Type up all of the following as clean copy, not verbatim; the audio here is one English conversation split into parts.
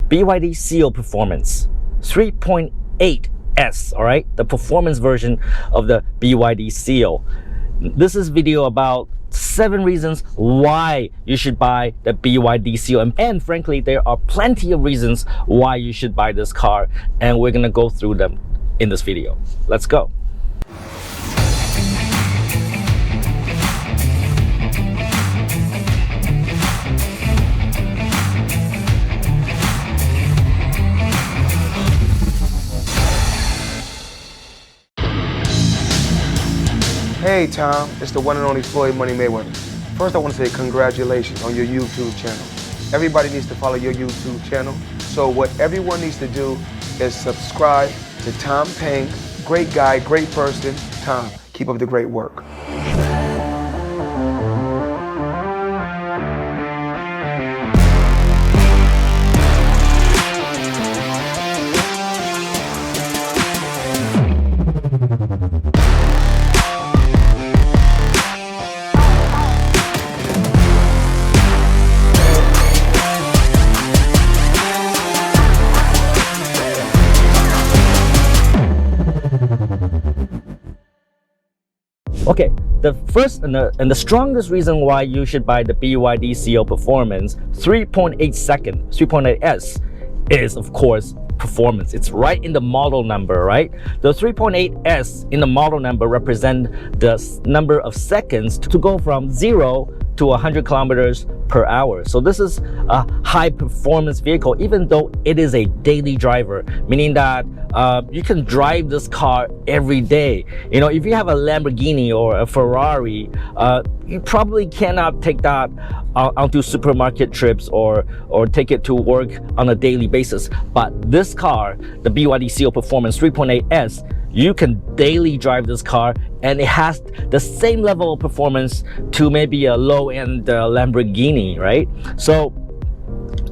BYD Seal Performance 3.8S, all right? The performance version of the BYD Seal. This is video about 7 reasons why you should buy the BYD Seal. And frankly, there are plenty of reasons why you should buy this car. And we're gonna go through them in this video. Let's go. Hey Tom, it's the one and only Floyd Money Mayweather. First I want to say congratulations on your YouTube channel. Everybody needs to follow your YouTube channel. So what everyone needs to do is subscribe to Tom Peng. Great guy, great person. Tom, keep up the great work. Okay, the first and the strongest reason why you should buy the BYD Seal Performance 3.8S is, of course, performance. It's right in the model number, right? The 3.8S in the model number represent the number of seconds to go from 0 to 100 kilometers per hour. So this is a high performance vehicle, even though it is a daily driver, meaning that you can drive this car every day. You know, if you have a Lamborghini or a Ferrari, you probably cannot take that onto supermarket trips or take it to work on a daily basis. But this car, the BYD Seal Performance 3.8S, you can daily drive this car, and it has the same level of performance to maybe a low-end Lamborghini, right? So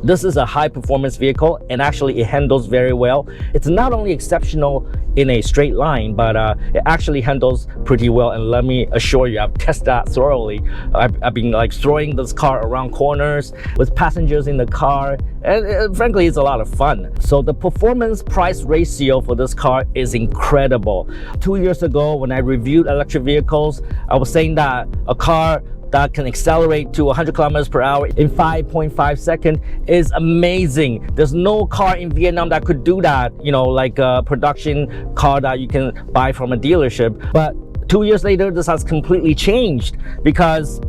this is a high performance vehicle, and actually it handles very well. It's not only exceptional in a straight line, but it actually handles pretty well. And let me assure you, I've tested that thoroughly. I've been like throwing this car around corners with passengers in the car, and frankly, it's a lot of fun. So the performance price ratio for this car is incredible. 2 years ago, when I reviewed electric vehicles, I was saying that a car that can accelerate to 100 kilometers per hour in 5.5 seconds is amazing. There's no car in Vietnam that could do that, you know, like a production car that you can buy from a dealership. But 2 years later, this has completely changed, because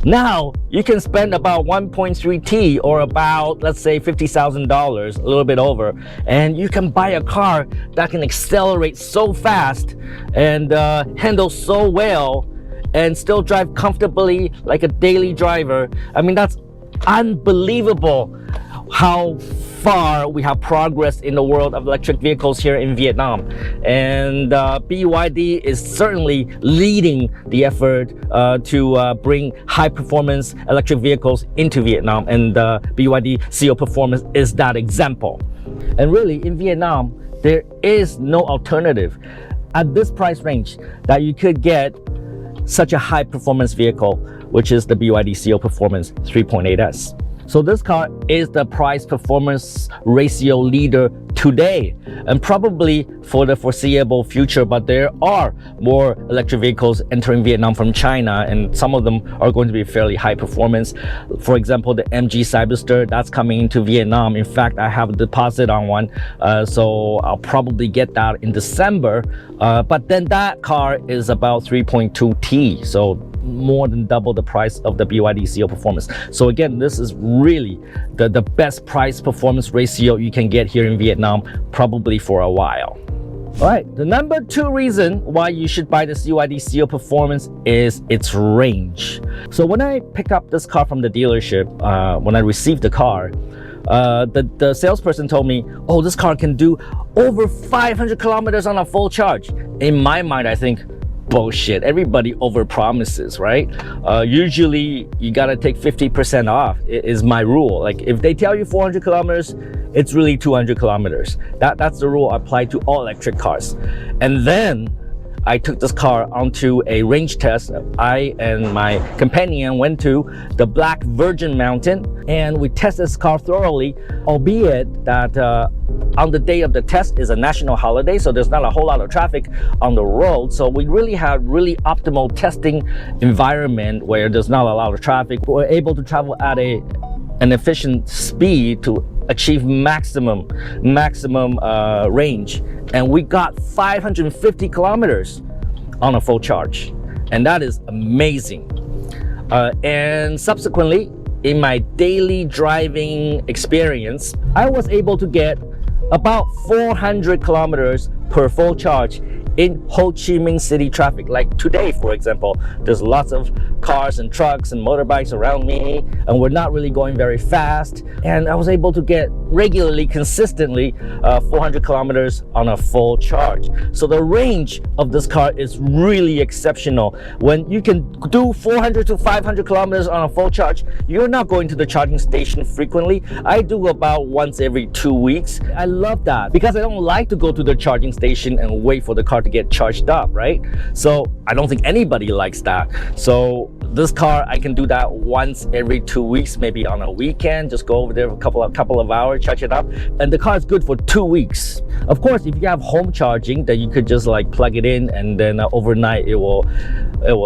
now you can spend about 1.3 T, or about, let's say, $50,000, a little bit over, and you can buy a car that can accelerate so fast and handle so well and still drive comfortably like a daily driver. I mean, that's unbelievable how far we have progressed in the world of electric vehicles here in Vietnam. And BYD is certainly leading the effort to bring high performance electric vehicles into Vietnam, and BYD Seal Performance is that example. And really, in Vietnam, there is no alternative at this price range that you could get such a high performance vehicle, which is the BYD Seal Performance 3.8S. So this car is the price performance ratio leader today, and probably for the foreseeable future. But there are more electric vehicles entering Vietnam from China, and some of them are going to be fairly high performance. For example, the MG Cyberster, that's coming into Vietnam. In fact, I have a deposit on one, so I'll probably get that in December. But then that car is about 3.2 T, so more than double the price of the BYD Seal Performance. So again, this is really the best price performance ratio you can get here in Vietnam, probably for a while. All right, the number 2 reason why you should buy this BYD Seal Performance is its range. So when I pick up this car from the dealership, when I received the car, the salesperson told me, oh, this car can do over 500 kilometers on a full charge. In my mind, I think, bullshit. Everybody overpromises, right? Usually you gotta take 50% off is my rule. Like if they tell you 400 kilometers, it's really 200 kilometers. That's the rule applied to all electric cars. And then I took this car onto a range test. I and my companion went to the Black Virgin Mountain and we tested this car thoroughly, albeit that on the day of the test is a national holiday, so there's not a whole lot of traffic on the road. So we really had really optimal testing environment where there's not a lot of traffic. We're able to travel at an efficient speed to achieve maximum range, and we got 550 kilometers on a full charge, and that is amazing. And subsequently, in my daily driving experience, I was able to get about 400 kilometers per full charge in Ho Chi Minh City traffic. Like today, for example, there's lots of cars and trucks and motorbikes around me, and we're not really going very fast. And I was able to get regularly, consistently 400 kilometers on a full charge. So the range of this car is really exceptional. When you can do 400 to 500 kilometers on a full charge, you're not going to the charging station frequently. I do about once every 2 weeks. I love that because I don't like to go to the charging station and wait for the car to get charged up, right? So I don't think anybody likes that. So this car, I can do that once every 2 weeks, maybe on a weekend, just go over there for a couple of hours, charge it up, and the car is good for 2 weeks. Of course, if you have home charging, then you could just like plug it in and then overnight it will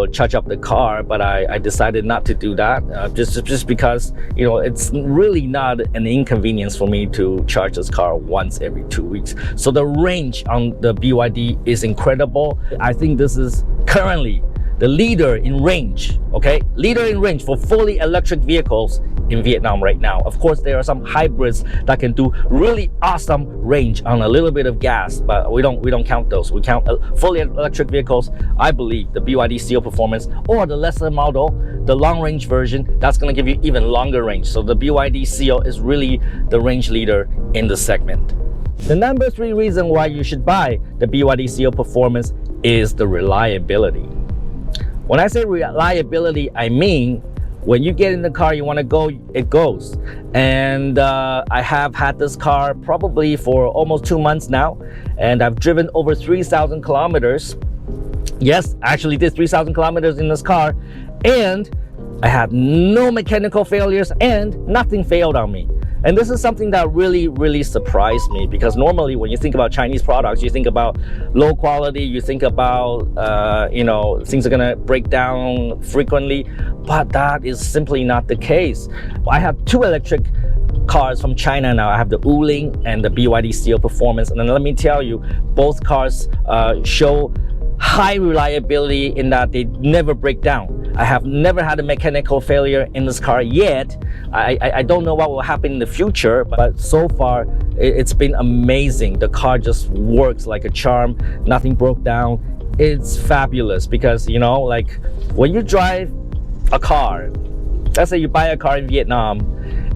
charge up the car. But I decided not to do that, just because, you know, it's really not an inconvenience for me to charge this car once every 2 weeks. So the range on the BYD is incredible. I think this is currently the leader in range, okay? Leader in range for fully electric vehicles in Vietnam right now. Of course, there are some hybrids that can do really awesome range on a little bit of gas, but we don't count those. We count fully electric vehicles. I believe the BYD Seal Performance or the lesser model, the long range version, that's gonna give you even longer range. So the BYD Seal is really the range leader in the segment. The number 3 reason why you should buy the BYD Seal Performance is the reliability. When I say reliability, I mean when you get in the car, you want to go, it goes. And I have had this car probably for almost 2 months now, and I've driven over 3,000 kilometers. Yes, I actually did 3,000 kilometers in this car, and I had no mechanical failures and nothing failed on me. And this is something that really surprised me, because normally when you think about Chinese products, you think about low quality, you think about, you know, things are gonna break down frequently, but that is simply not the case. I have 2 electric cars from China now. I have the Wuling and the BYD Seal Performance. And then let me tell you, both cars show high reliability in that they never break down. I have never had a mechanical failure in this car yet. I don't know what will happen in the future, but so far it's been amazing. The car just works like a charm. Nothing broke down. It's fabulous because, you know, like when you drive a car, let's say you buy a car in Vietnam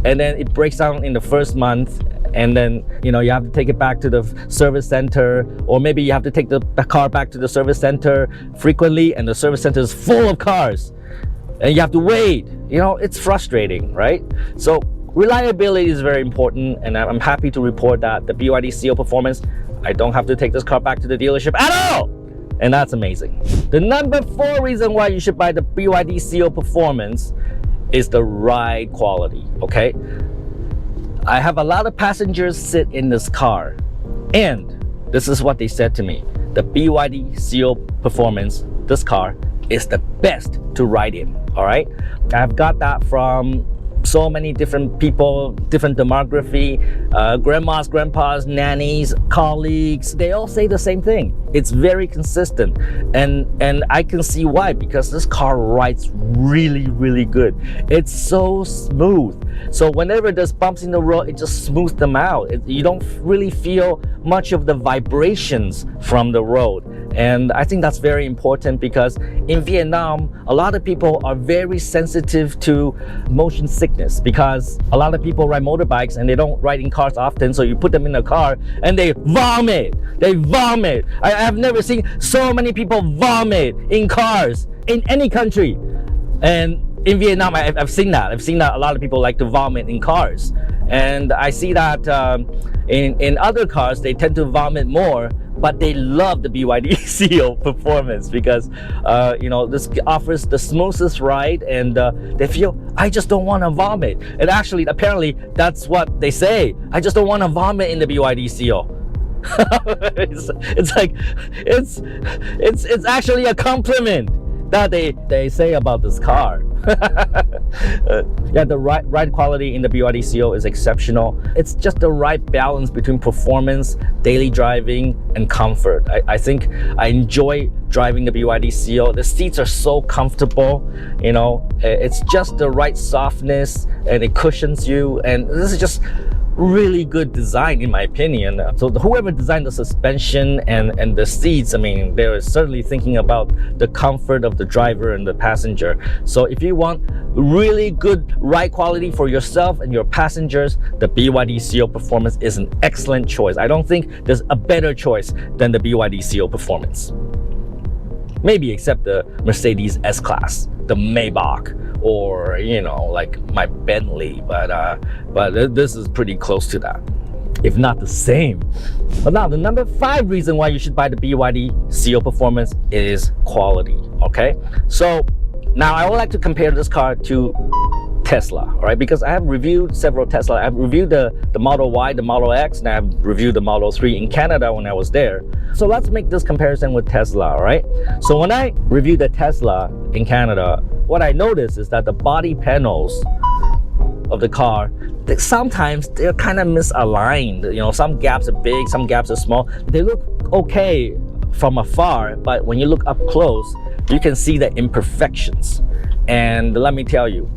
and then it breaks down in the first month, and then, you know, you have to take it back to the service center, or maybe you have to take the car back to the service center frequently, and the service center is full of cars and you have to wait. You know, it's frustrating, right? So reliability is very important, and I'm happy to report that the BYD Seal Performance, I don't have to take this car back to the dealership at all, and that's amazing. The number 4 reason why you should buy the BYD Seal Performance is the ride quality, okay? I have a lot of passengers sit in this car, and this is what they said to me. The BYD Seal Performance, this car, is the best to ride in, all right? I've got that from so many different people, different demography, grandmas, grandpas, nannies, colleagues. They all say the same thing. It's very consistent, and I can see why, because this car rides really good. It's so smooth. So whenever there's bumps in the road, it just smooths them out. You don't really feel much of the vibrations from the road. And I think that's very important, because in Vietnam, a lot of people are very sensitive to motion sickness, because a lot of people ride motorbikes and they don't ride in cars often. So you put them in a car and they vomit. They vomit. I have never seen so many people vomit in cars in any country. And in Vietnam, I've seen that. I've seen that a lot of people like to vomit in cars. And I see that in other cars, they tend to vomit more. but they love the BYD Seal Performance because this offers the smoothest ride, and they feel, I just don't want to vomit. And actually, apparently, that's what they say. I just don't want to vomit in the BYD Seal. it's actually a compliment that they say about this car. Yeah, the ride quality in the BYD Seal is exceptional. It's just the right balance between performance, daily driving, and comfort. I think I enjoy driving the BYD Seal. The seats are so comfortable, it's just the right softness, and it cushions you, and this is just really good design in my opinion. So whoever designed the suspension and the seats, I mean, they're certainly thinking about the comfort of the driver and the passenger. So if you want really good ride quality for yourself and your passengers, the BYD Seal Performance is an excellent choice. I don't think there's a better choice than the BYD Seal Performance. Maybe except the Mercedes S-Class, the Maybach, or like my Bentley, but this is pretty close to that, if not the same. But now the number 5 reason why you should buy the BYD Seal Performance is quality. Okay, so now I would like to compare this car to Tesla, all right? Because I have reviewed several Tesla. I've reviewed the Model Y, the Model X, and I've reviewed the Model 3 in Canada when I was there. So let's make this comparison with Tesla, all right? So when I reviewed the Tesla in Canada, what I noticed is that the body panels of the car, sometimes they're kind of misaligned. Some gaps are big, some gaps are small. They look okay from afar, but when you look up close, you can see the imperfections. And let me tell you,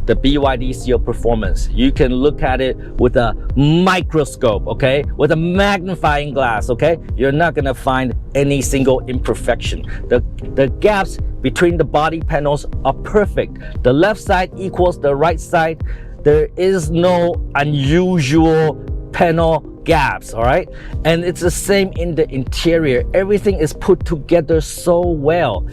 the BYD Seal Performance, you can look at it with a microscope, okay? With a magnifying glass, okay? You're not gonna find any single imperfection. The gaps between the body panels are perfect. The left side equals the right side. There is no unusual panel gaps, all right? And it's the same in the interior. Everything is put together so well.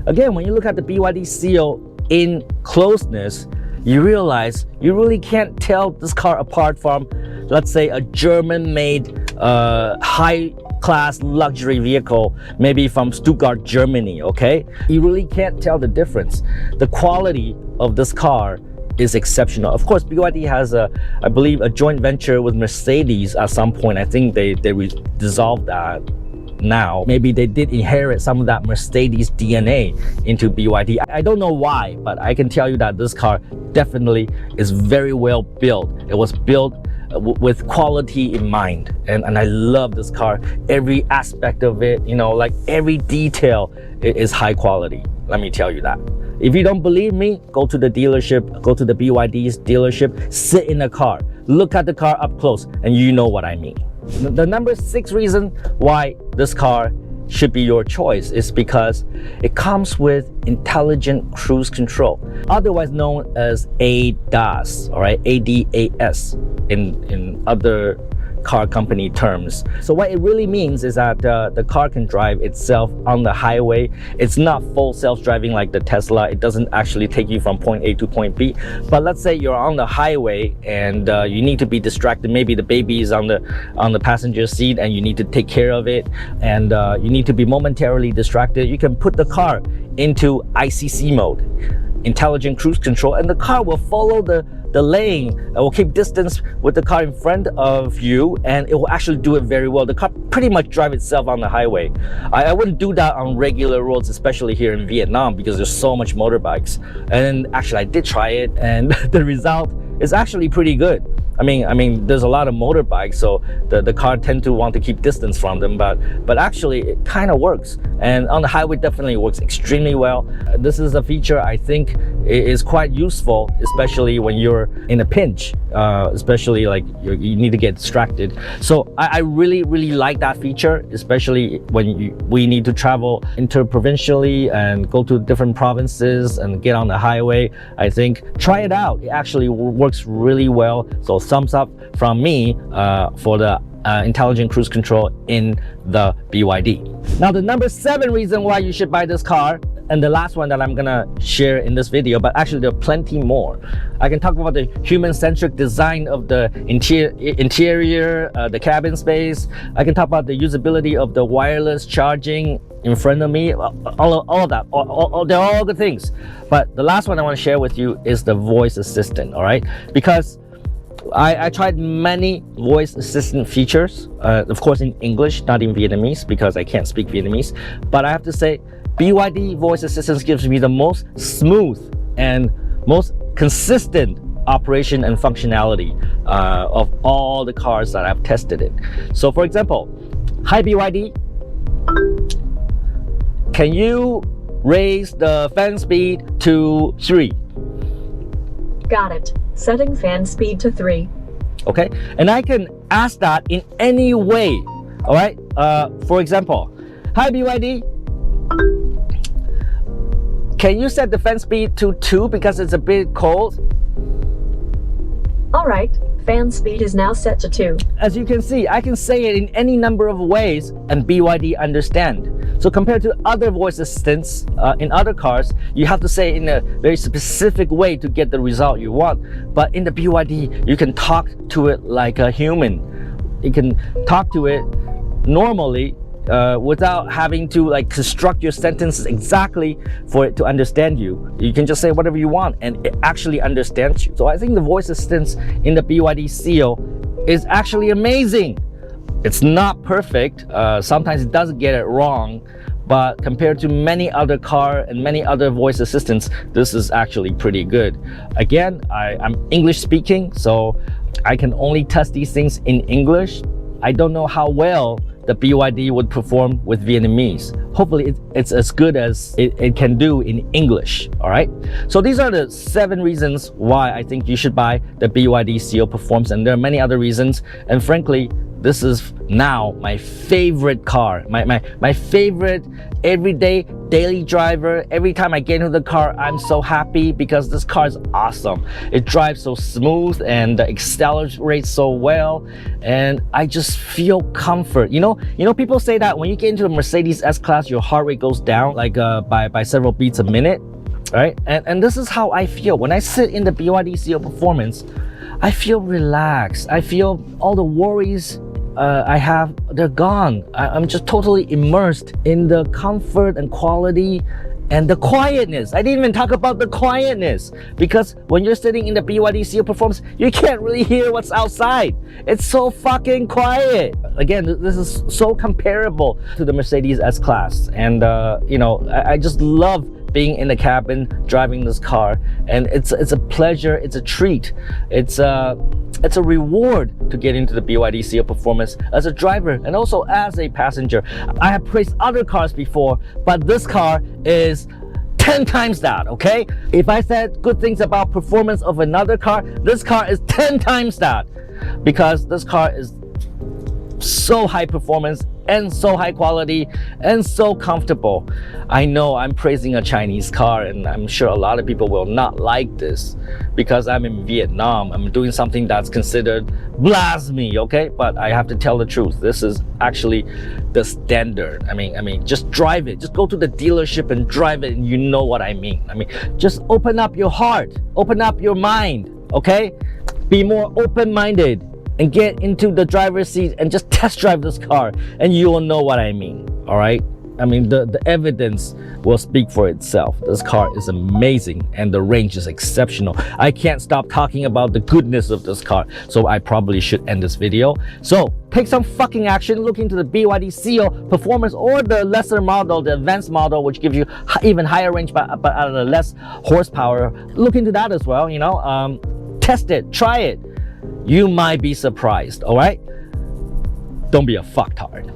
Again, when you look at the BYD Seal in closeness, you realize you really can't tell this car apart from, let's say, a German-made high-class luxury vehicle, maybe from Stuttgart, Germany, okay? You really can't tell the difference. The quality of this car is exceptional. Of course, BYD has I believe, a joint venture with Mercedes at some point. I think they dissolved that now. Maybe they did inherit some of that Mercedes DNA into BYD. I don't know why, but I can tell you that this car definitely is very well built. It was built with quality in mind, and I love this car. Every aspect of it, like every detail is high quality. Let me tell you that. If you don't believe me, go to the dealership, go to the BYD's dealership, sit in the car, look at the car up close, and you know what I mean. The number 6 reason why this car should be your choice is because it comes with intelligent cruise control, otherwise known as ADAS, all right, ADAS in other car company terms. So what it really means is that the car can drive itself on the highway. It's not full self-driving like the Tesla. It doesn't actually take you from point A to point B. But let's say you're on the highway and you need to be distracted. Maybe the baby is on the passenger seat and you need to take care of it, and you need to be momentarily distracted. You can put the car into ICC mode, intelligent cruise control, and the car will follow the lane. It will keep distance with the car in front of you, and it will actually do it very well. The car pretty much drive itself on the highway. I wouldn't do that on regular roads, especially here in Vietnam, because there's so much motorbikes. And actually I did try it, and the result is actually pretty good. I mean, there's a lot of motorbikes, so the car tend to want to keep distance from them, but actually it kind of works. And on the highway, definitely works extremely well. This is a feature I think is quite useful, especially when you're in a pinch, especially like you need to get distracted. So I really like that feature, especially when we need to travel interprovincially and go to different provinces and get on the highway. I think try it out. It actually works really well. So thumbs up from me for the intelligent cruise control in the BYD. Now the number 7 reason why you should buy this car And the last one that I'm gonna share in this video, but actually there are plenty more. I can talk about the human-centric design of the interior, the cabin space. I can talk about the usability of the wireless charging in front of me, all of that. They're all good things. But the last one I want to share with you is the voice assistant, all right? Because I tried many voice assistant features, of course in English, not in Vietnamese, because I can't speak Vietnamese. But I have to say, BYD voice assistance gives me the most smooth and most consistent operation and functionality of all the cars that I've tested it. So for example, hi BYD, can you raise the fan speed to 3? Got it. Setting fan speed to 3. Okay, and I can ask that in any way. All right, for example, hi BYD, can you set the fan speed to 2 because it's a bit cold? All right, fan speed is now set to 2. As you can see, I can say it in any number of ways and BYD understand. So compared to other voice assistants in other cars, you have to say it in a very specific way to get the result you want. But in the BYD, you can talk to it like a human. You can talk to it normally without having to like construct your sentences exactly for it to understand you. You can just say whatever you want and it actually understands you. So I think the voice assistance in the BYD Seal is actually amazing. It's not perfect. Sometimes it does get it wrong, but compared to many other car and many other voice assistants, this is actually pretty good. Again, I'm English speaking, so I can only test these things in English. I don't know how well the BYD would perform with Vietnamese. Hopefully it's as good as it can do in English, all right? So these are the 7 reasons why I think you should buy the BYD Seal Performance, and there are many other reasons. And frankly, this is now my favorite car, my favorite everyday daily driver. Every time I get into the car, I'm so happy because this car is awesome. It drives so smooth and accelerates so well, and I just feel comfort. You know, people say that when you get into a Mercedes S-Class, your heart rate goes down like by several beats a minute, right? And this is how I feel when I sit in the BYD Seal Performance. I feel relaxed. I feel all the worries I have, they're gone. I'm just totally immersed in the comfort and quality and the quietness. I didn't even talk about the quietness, because when you're sitting in the BYD Seal Performance, you can't really hear what's outside. It's so fucking quiet. Again, this is so comparable to the Mercedes S-Class, and you know, I just love being in the cabin driving this car, and it's a pleasure, it's a treat, it's a reward to get into the BYD Seal Performance as a driver and also as a passenger. I have praised other cars before, but this car is 10 times that, okay? If I said good things about performance of another car, this car is 10 times that, because this car is so high performance and so high quality and so comfortable. I know I'm praising a Chinese car, and I'm sure a lot of people will not like this because I'm in Vietnam. I'm doing something that's considered blasphemy, okay? But I have to tell the truth. This is actually the standard. I mean, just drive it. Just go to the dealership and drive it, and you know what I mean. I mean, just open up your heart, open up your mind, okay? Be more open-minded and get into the driver's seat and just test drive this car, and you will know what I mean, all right? I mean, the evidence will speak for itself. This car is amazing and the range is exceptional. I can't stop talking about the goodness of this car, so I probably should end this video. So take some fucking action, look into the BYD Seal Performance or the lesser model, the advanced model, which gives you even higher range but at a less horsepower. Look into that as well, you know, test it, try it. You might be surprised, all right? Don't be a fucktard.